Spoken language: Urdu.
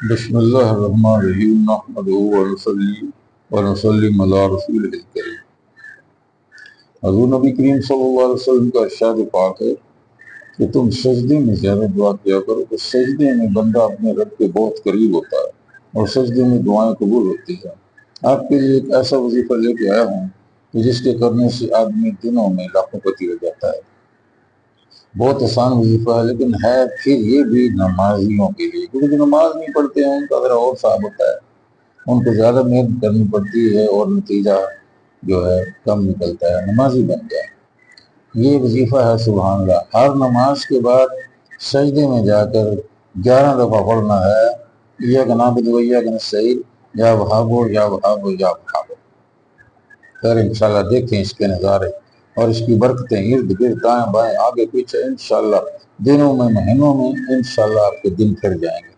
بسم اللہ الرحمن الرحیم نحمدہ ونصلی علی رسولہ الکریم۔ حضور نبی کریم صلی اللہ علیہ وسلم کا ارشاد پاک ہے کہ تم سجدے میں زیادہ دعا کیا کرو، تو سجدے میں بندہ اپنے رب کے بہت قریب ہوتا ہے اور سجدے میں دعائیں قبول ہوتی ہیں۔ آپ کے لیے ایک ایسا وظیفہ لے کے آیا ہوں کہ جس کے کرنے سے آدمی دنوں میں لاکھوں پتی ہو جاتا ہے۔ بہت آسان وظیفہ ہے، لیکن ہے پھر یہ بھی نمازیوں کے لیے، کیونکہ جو نماز نہیں پڑھتے ہیں ان کا ذرا اور صعب ہوتا ہے، ان کو زیادہ محنت کرنی پڑتی ہے اور نتیجہ جو ہے کم نکلتا ہے، نمازی بن جائے۔ یہ وظیفہ ہے سبحان اللہ، ہر نماز کے بعد سجدے میں جا کر 11 دفعہ پڑھنا ہے، ایاک نعبد و ایاک نستعین، یا وہابو یا وہابو یا وہابو۔ پھر انشاءاللہ دیکھیں اس کے نظارے اور اس کی برکتیں ارد گرد دائیں بائیں آگے پیچھے، انشاءاللہ دنوں میں مہینوں میں انشاءاللہ آپ کے دن پھر جائیں گے۔